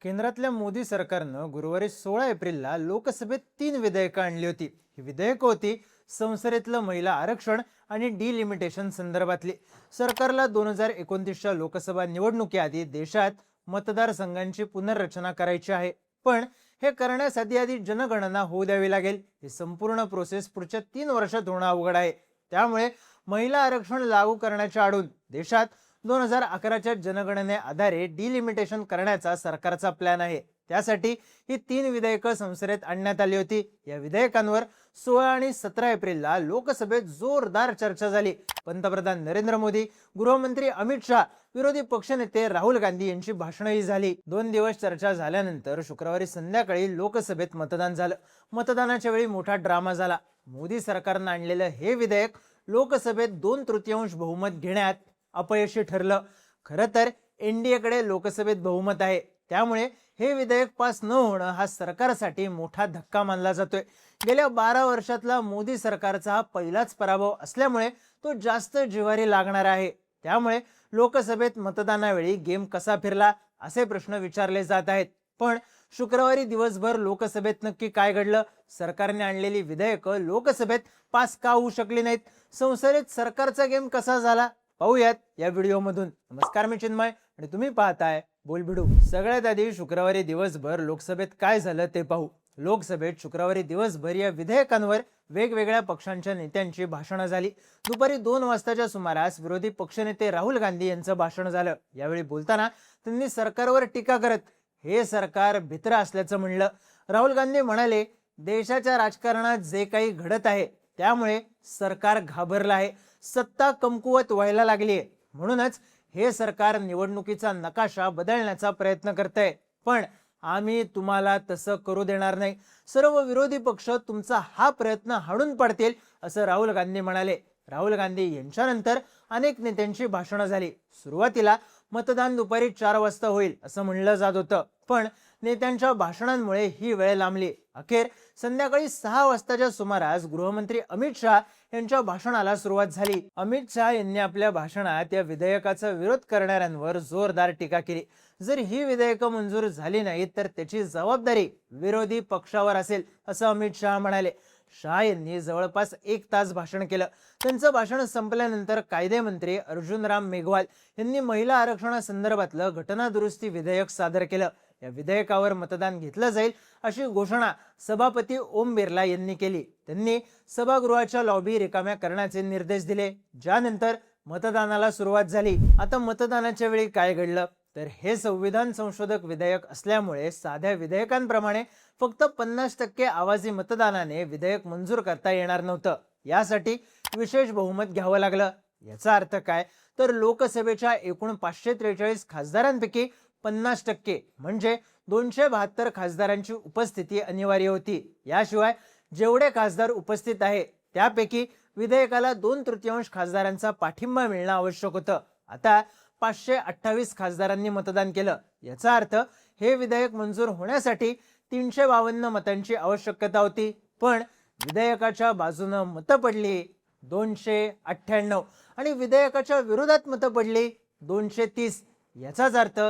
केंद्रातल्या मोदी सरकारनं गुरुवारी 16 एप्रिलला लोकसभेत 3 विधेयकं आणली होती. ही विधेयकं होती संसदेतलं महिला आरक्षण आणि डिलिमिटेशन संदर्भातली. सरकारला 2029च्या लोकसभा निवडणुकीआधी देशात मतदारसंघांची पुनर्रचना करायची आहे. पण हे करण्यासाठी आधी जनगणना होऊ द्यावी लागेल. ही संपूर्ण प्रोसेस पुढच्या 3 वर्षात होणं अवघड आहे. त्यामुळे महिला आरक्षण लागू करण्याच्या आडून देशात 2011च्या जनगणने आधारे डिलिमिटेशन करण्याचा सरकारचा प्लॅन आहे. त्यासाठी ही 3 विधेयकं संसदेत आणण्यात आली होती. या विधेयकांवर 16 आणि 17 एप्रिलला लोकसभेत जोरदार चर्चा झाली. पंतप्रधान नरेंद्र मोदी, गृहमंत्री अमित शहा, विरोधी पक्षनेते राहुल गांधी यांची भाषणही झाली. 2 दिवस चर्चा झाल्यानंतर शुक्रवारी संध्याकाळी लोकसभेत मतदान झालं. मतदानाच्या वेळी मोठा ड्रामा झाला. मोदी सरकारनं आणलेलं हे विधेयक लोकसभेत 2/3 बहुमत घेण्यात अपयशी ठरलं. खरं तर एनडीएकडे लोकसभेत बहुमत आहे. त्यामुळे हे विधेयक पास न होणं हा सरकारसाठी मोठा धक्का मानला जातोय. गेल्या 12 वर्षातला मोदी सरकारचा हा पहिलाच पराभव असल्यामुळे तो जास्त जिव्हारी लागणार आहे. त्यामुळे लोकसभेत मतदानावेळी गेम कसा फिरला असे प्रश्न विचारले जात आहेत. पण शुक्रवारी दिवसभर लोकसभेत नक्की काय घडलं? सरकारने आणलेली विधेयकं लोकसभेत पास का होऊ शकली नाहीत? संसदेत सरकारचा गेम कसा झाला? पाहूयात या व्हिडिओमधून. नमस्कार, मी चिन्मय आणि तुम्ही पाहताय बोलबिडू. सगळ्यात आधी शुक्रवारी दिवसभर लोकसभेत काय झालं ते पाहू. लोकसभेत शुक्रवारी दिवसभर या विधेयकांवर वेगवेगळ्या पक्षांच्या नेत्यांची भाषणं झाली. दुपारी 2 वाजताच्या सुमारास विरोधी पक्षनेते राहुल गांधी यांचं भाषण झालं. यावेळी बोलताना त्यांनी सरकारवर टीका करत हे सरकार भित्र असल्याचं म्हणलं. राहुल गांधी म्हणाले, देशाच्या राजकारणात जे काही घडत आहे त्यामुळे सरकार घाबरलं आहे. सत्ता कमकुवत व्हायला लागली आहे. म्हणूनच हे सरकार निवडणुकीचा नकाशा बदलण्याचा प्रयत्न करतंय. पण आम्ही तुम्हाला तसं करू देणार नाही. सर्व विरोधी पक्ष तुमचा हा प्रयत्न हाणून पाडतील असं राहुल गांधी म्हणाले. राहुल गांधी यांच्यानंतर अनेक नेत्यांची भाषणं झाली. सुरुवातीला मतदान दुपारी 4 वाजता होईल असं म्हणलं जात होतं. पण नेत्यांच्या भाषणांमुळे ही वेळ लांबली. अखेर संध्याकाळी 6 वाजताच्या सुमारास गृहमंत्री अमित शहा यांच्या भाषणाला सुरुवात झाली. अमित शहा यांनी आपल्या भाषणात या विधेयकाचा विरोध करणाऱ्यांवर जोरदार टीका केली. जर ही विधेयकं मंजूर झाली नाहीत तर त्याची जबाबदारी विरोधी पक्षावर असेल असं अमित शहा म्हणाले. शहा यांनी जवळपास 1 तास भाषण केलं. त्यांचं भाषण संपल्यानंतर कायदेमंत्री अर्जुन राम मेघवाल यांनी महिला आरक्षणासंदर्भातलं घटना दुरुस्ती विधेयक सादर केलं. या विधेयकावर मतदान घेतलं जाईल अशी घोषणा सभापती ओम बिर्ला यांनी केली. त्यांनी सभागृहाच्या लॉबी रिकाम्या करण्याचे निर्देश दिले, ज्यानंतर मतदानाला सुरुवात झाली. आता मतदानाच्या वेळी काय घडलं तर हे संविधान संशोधक विधेयक असल्यामुळे साध्या विधेयकांप्रमाणे फक्त 50% आवाजी मतदानाने विधेयक मंजूर करता येणार नव्हतं. यासाठी विशेष बहुमत घ्यावं लागलं. याचा अर्थ काय तर लोकसभेच्या एकूण 543 खासदारांपैकी 50% म्हणजे 272 खासदारांची उपस्थिती अनिवार्य होती. याशिवाय जेवढे खासदार उपस्थित आहे त्यापैकी विधेयकाला 2/3 खासदारांचा पाठिंबा मिळणं आवश्यक होतं. आता 528 खासदारांनी मतदान केलं. याचा अर्थ हे विधेयक मंजूर होण्यासाठी 352 मतांची आवश्यकता होती. पण विधेयकाच्या बाजूनं मतं पडली 298 आणि विधेयकाच्या विरोधात मतं पडली 230. याचाच अर्थ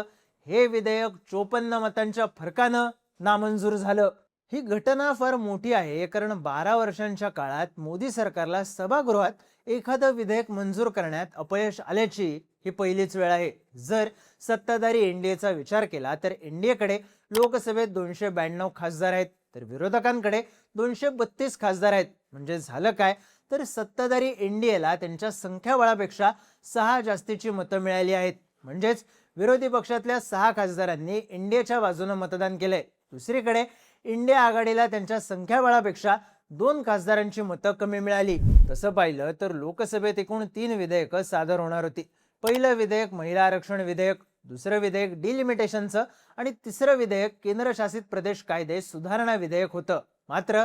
हे विधेयक 54 मतांच्या फरकानं नामंजूर झालं. ही घटना फार मोठी आहे, कारण 12 वर्षांच्या काळात मोदी सरकारला सभागृहात एखादं विधेयक मंजूर करण्यात अपयश आल्याची ही पहिलीच वेळ आहे. जर सत्ताधारी एनडीएचा विचार केला तर एनडीएकडे लोकसभेत 292 खासदार आहेत तर विरोधकांकडे 232 खासदार आहेत. म्हणजे झालं काय तर सत्ताधारी एनडीएला त्यांच्या संख्याबळापेक्षा 6 जास्तीची मतं मिळाली आहेत. म्हणजेच विरोधी पक्षातल्या 6 खासदारांनी एनडीएच्या बाजूने मतदान केलंय. दुसरीकडे इंडिया आघाडीला त्यांच्या संख्याबळापेक्षा 2 खासदारांची मतं कमी मिळाली. तसं पाहिलं तर लोकसभेत एकूण 3 विधेयकं सादर होणार होती. पहिलं विधेयक महिला आरक्षण विधेयक, दुसरं विधेयक डिलिमिटेशनचं आणि तिसरं विधेयक केंद्रशासित प्रदेश कायदे सुधारणा विधेयक होतं. मात्र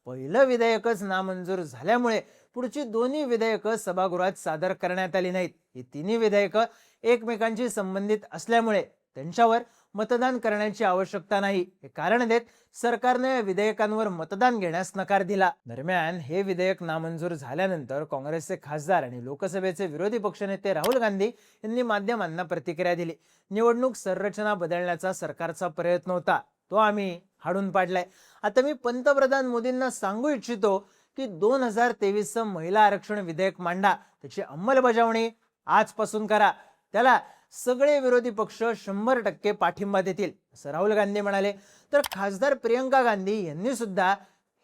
पहिलं विधेयकच नामंजूर झाल्यामुळे पुढची दोन्ही विधेयकं सभागृहात सादर करण्यात आली नाहीत. ही तिन्ही विधेयकं एकमेकांशी संबंधित असल्यामुळे त्यांच्यावर मतदान करण्याची आवश्यकता नाही हे कारण देत सरकारने या विधेयकांवर मतदान घेण्यास नकार दिला. दरम्यान हे विधेयक नामंजूर झाल्यानंतर काँग्रेसचे खासदार आणि लोकसभेचे विरोधी पक्षनेते राहुल गांधी यांनी माध्यमांना प्रतिक्रिया दिली. निवडणूक संरचना बदलण्याचा सरकारचा प्रयत्न होता, तो आम्ही हाडून पाडलाय. आता मी पंतप्रधान मोदींना सांगू इच्छितो की 2023 महिला आरक्षण विधेयक मांडा, त्याची अंमलबजावणी आजपासून करा. त्याला सगळे विरोधी पक्ष 100% पाठिंबा देतील असं राहुल गांधी म्हणाले. तर खासदार प्रियंका गांधी यांनी सुद्धा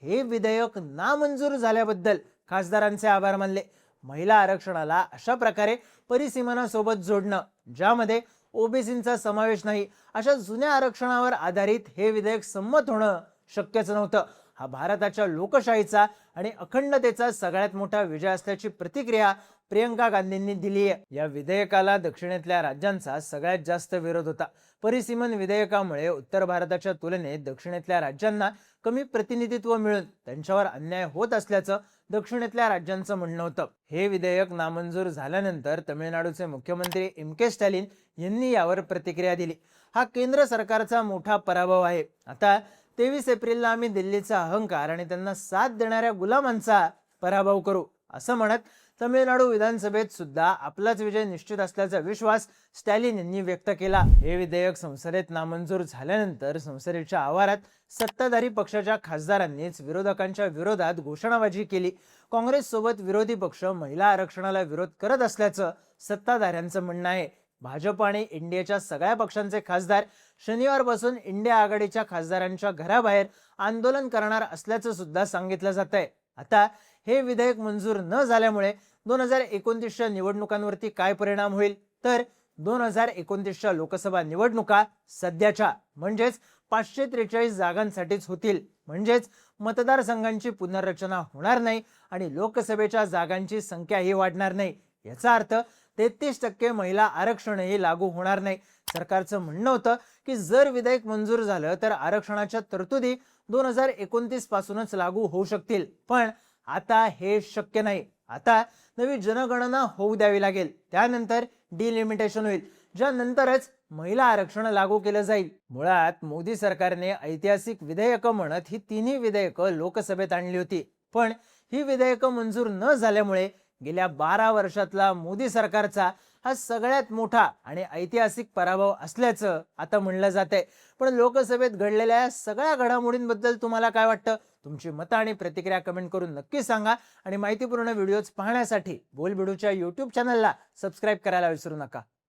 हे विधेयक नामंजूर झाल्याबद्दल खासदारांचे आभार मानले. महिला आरक्षणाला अशा प्रकारे परिसीमनासोबत जोडणं ज्यामध्ये ओबीसींचा समावेश नाही अशा जुन्या आरक्षणावर आधारित हे विधेयक संमत होणं शक्यच नव्हतं. हा भारताच्या लोकशाहीचा आणि अखंडतेचा सगळ्यात मोठा विजय असल्याची प्रतिक्रिया प्रियंका गांधींनी दिली आहे. या विधेयकाला दक्षिणेतल्या राज्यांचा सगळ्यात जास्त विरोध होता. परिसीमन विधेयकामुळे उत्तर भारताच्या तुलनेत दक्षिणेतल्या राज्यांना कमी प्रतिनिधित्व मिळून त्यांच्यावर अन्याय होत असल्याचं दक्षिणेतल्या राज्यांचं म्हणणं होतं. हे विधेयक नामंजूर झाल्यानंतर तमिळनाडूचे मुख्यमंत्री एम.के. स्टॅलिन यांनी यावर प्रतिक्रिया दिली. हा केंद्र सरकारचा मोठा पराभव आहे. आता 23 एप्रिलला आम्ही दिल्लीचा अहंकार आणि त्यांना साथ देणाऱ्या गुलामांचा पराभव करू असं म्हणत तमिळनाडू विधानसभेत सुद्धा आपलाच विजय निश्चित असल्याचा विश्वास स्टॅलिन यांनी व्यक्त केला. हे विधेयक संसदेत नामंजूर झाल्यानंतर संसदेच्या आवारात सत्ताधारी पक्षाच्या खासदारांनीच विरोधकांच्या विरोधात घोषणाबाजी केली. काँग्रेस सोबत विरोधी पक्ष महिला आरक्षणाला विरोध करत असल्याचं सत्ताधाऱ्यांचं म्हणणं आहे. भाजप आणि इंडियाच्या सगळ्या पक्षांचे खासदार शनिवारपासून इंडिया आघाडीच्या खासदारांच्या घराबाहेर आंदोलन करणार असल्याचं सुद्धा सांगितलं जात आहे. आता हे विधेयक मंजूर न झाल्यामुळे 2029च्या निवडणुकांवरती काय परिणाम होईल तर 2029च्या लोकसभा निवडणुका सध्याच्या म्हणजेच 543 जागांसाठीच होतील. म्हणजेच मतदारसंघांची पुनर्रचना होणार नाही आणि लोकसभेच्या जागांची संख्याही वाढणार नाही. याचा अर्थ 33% महिला आरक्षणही लागू होणार नाही. सरकारचं म्हणणं होतं की जर विधेयक मंजूर झालं तर आरक्षणाच्या तरतुदी 2029 पासूनच लागू होऊ शकतील, पण आता हे शक्य नाही. आता नवी जनगणना होऊ द्यावी लागेल, त्यानंतर डिलिमिटेशन होईल, ज्यानंतरच महिला आरक्षण लागू केलं जाईल. मुळात मोदी सरकारने ऐतिहासिक विधेयकं म्हणत ही तिन्ही विधेयकं लोकसभेत आणली होती, पण ही विधेयकं मंजूर न झाल्यामुळे गेल्या 12 वर्षातला मोदी सरकारचा हा सगळ्यात मोठा आणि ऐतिहासिक पराभव असल्याचं आता म्हणलं जातंय. पण लोकसभेत घडलेल्या या सगळ्या घडामोडींबद्दल तुम्हाला काय वाटतं? तुमची मतं आणि प्रतिक्रिया कमेंट करून नक्की सांगा आणि माहितीपूर्ण व्हिडिओज पाहण्यासाठी बोलबिडूच्या YouTube चॅनलला सबस्क्राईब करायला विसरू नका.